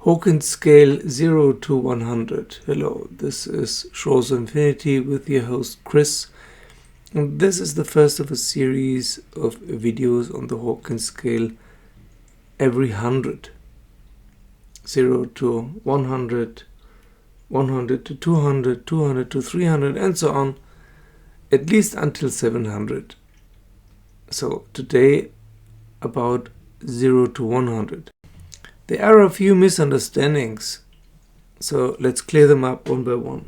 Hawkins Scale 0 to 100. Hello, this is Shores of Infinity with your host Chris. And this is the first of a series of videos on the Hawkins Scale every 100. 0 to 100, 100 to 200, 200 to 300 and so on, at least until 700. So today about 0 to 100. There are a few misunderstandings, so let's clear them up one by one.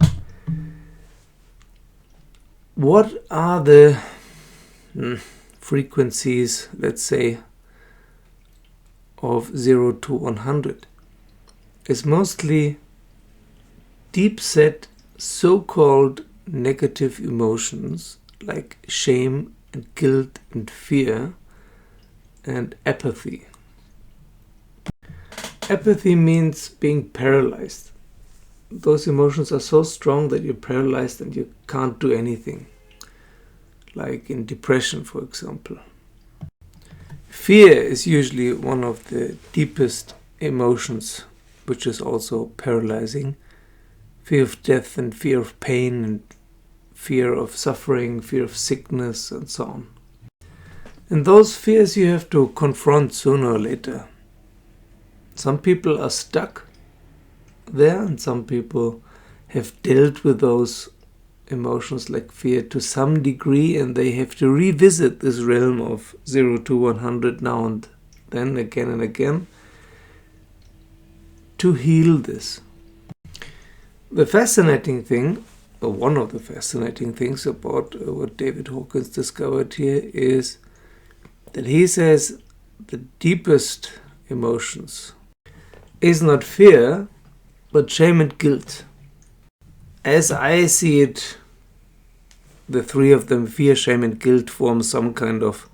What are the frequencies, let's say, of 0 to 100? It's mostly deep-set, so-called negative emotions like shame and guilt and fear and apathy. Apathy means being paralyzed. Those emotions are so strong that you're paralyzed and you can't do anything. Like in depression, for example. Fear is usually one of the deepest emotions, which is also paralyzing. Fear of death and fear of pain and fear of suffering, fear of sickness and so on. And those fears you have to confront sooner or later. Some people are stuck there and some people have dealt with those emotions like fear to some degree, and they have to revisit this realm of 0 to 100 now and then, again and again, to heal this. The fascinating thing, or one of the fascinating things about what David Hawkins discovered here is that he says the deepest emotions is not fear, but shame and guilt. As I see it, the three of them, fear, shame and guilt, form some kind of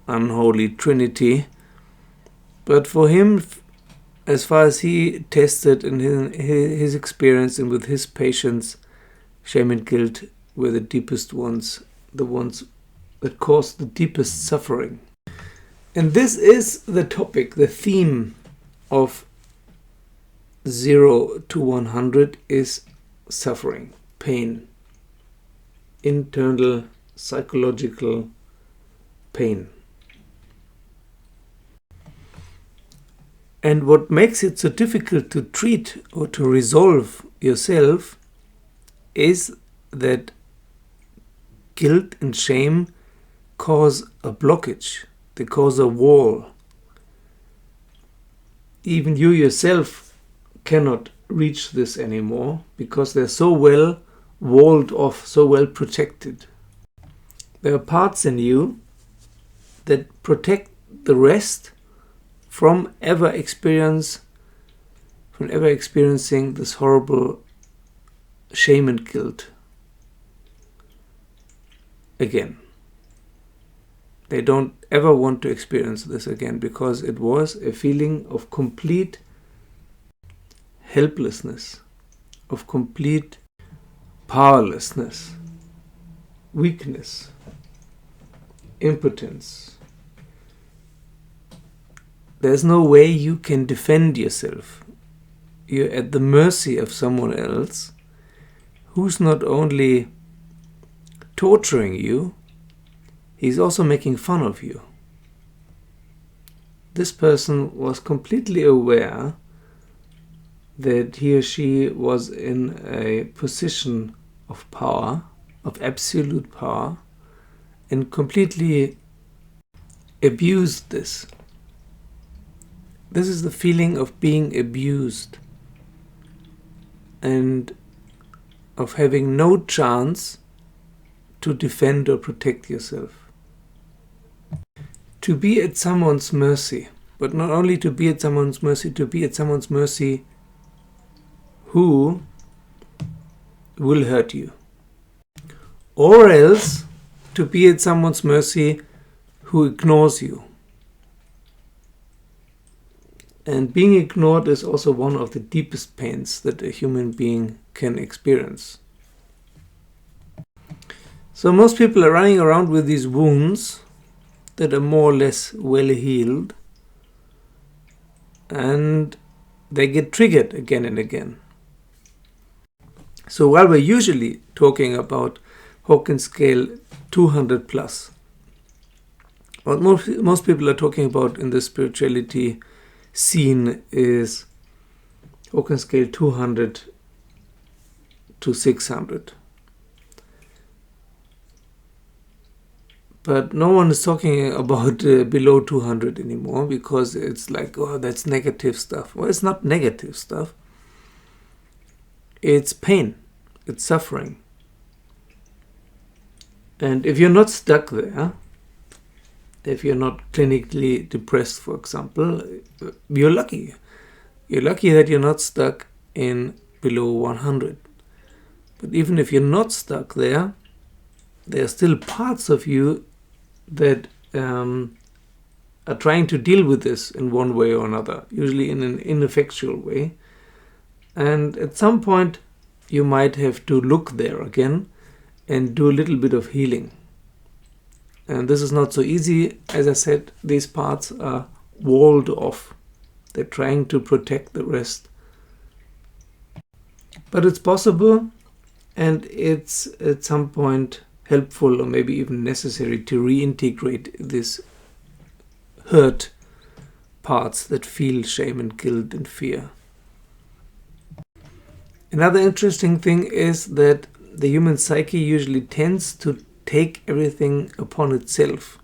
unholy trinity. But for him, as far as he tested in his experience and with his patients, shame and guilt were the deepest ones, the ones that caused the deepest suffering. And this is the topic, the theme of 0 to 100 is suffering, pain, internal psychological pain. And what makes it so difficult to treat or to resolve yourself is that guilt and shame cause a blockage, they cause a wall. Even you yourself cannot reach this anymore because they're so well walled off, so well protected. There are parts in you that protect the rest from ever experiencing this horrible shame and guilt again. They don't ever want to experience this again because it was a feeling of complete helplessness, of complete powerlessness, weakness, impotence. There's no way you can defend yourself. You're at the mercy of someone else who's not only torturing you, he's also making fun of you. This person was completely aware that he or she was in a position of power, of absolute power, and completely abused this. This is the feeling of being abused and of having no chance to defend or protect yourself. To be at someone's mercy, but not only to be at someone's mercy, to be at someone's mercy who will hurt you. Or else to be at someone's mercy who ignores you. And being ignored is also one of the deepest pains that a human being can experience. So most people are running around with these wounds that are more or less well healed, and they get triggered again and again. So while we're usually talking about Hawkins Scale 200 plus, what most people are talking about in the spirituality scene is Hawkins Scale 200 to 600. But no one is talking about below 200 anymore, because it's like, oh, that's negative stuff. Well, it's not negative stuff. It's pain. It's suffering. And if you're not stuck there, if you're not clinically depressed, for example, you're lucky. You're lucky that you're not stuck in below 100. But even if you're not stuck there, there are still parts of you that are trying to deal with this in one way or another, usually in an ineffectual way. And at some point, you might have to look there again and do a little bit of healing. And this is not so easy. As I said, these parts are walled off. They're trying to protect the rest. But it's possible, and it's at some point helpful or maybe even necessary to reintegrate these hurt parts that feel shame and guilt and fear. Another interesting thing is that the human psyche usually tends to take everything upon itself.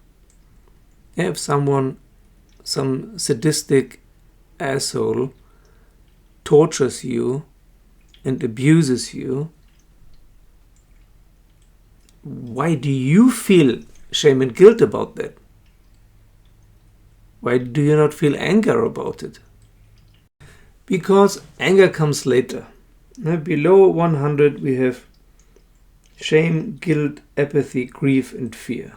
If some sadistic asshole tortures you and abuses you, why do you feel shame and guilt about that? Why do you not feel anger about it? Because anger comes later. Now, below 100 we have shame, guilt, apathy, grief and fear.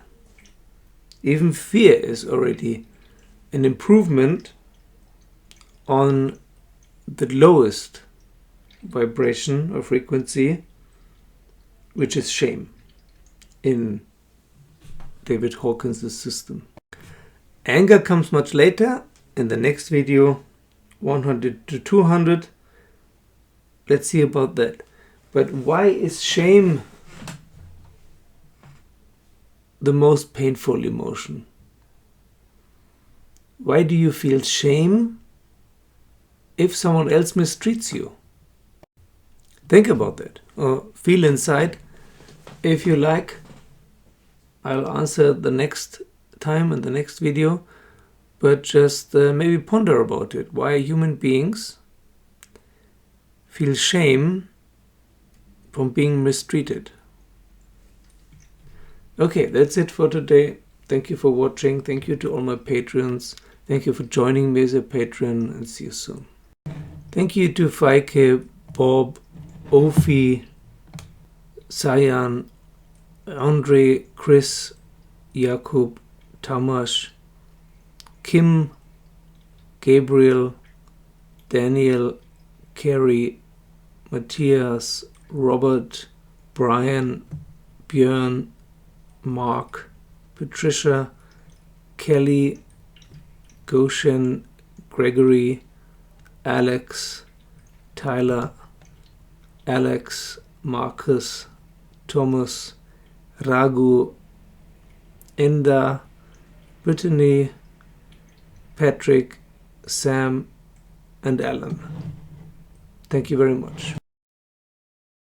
Even fear is already an improvement on the lowest vibration or frequency, which is shame in David Hawkins' system. Anger comes much later. In the next video, 100 to 200. Let's see about that. But why is shame the most painful emotion? Why do you feel shame if someone else mistreats you? Think about that, or feel inside. If you like, I'll answer the next time in the next video, but just maybe ponder about it. Why human beings feel shame from being mistreated. Okay, that's it for today. Thank you for watching. Thank you to all my patrons. Thank you for joining me as a patron, and see you soon. Thank you to Feike, Bob, Ofi, Sayan, Andre, Chris, Jakub, Tamas, Kim, Gabriel, Daniel, Kerry, Matthias, Robert, Brian, Björn, Mark, Patricia, Kelly, Goshen, Gregory, Alex, Tyler, Alex, Marcus, Thomas, Raghu, Enda, Brittany, Patrick, Sam, and Alan. Thank you very much.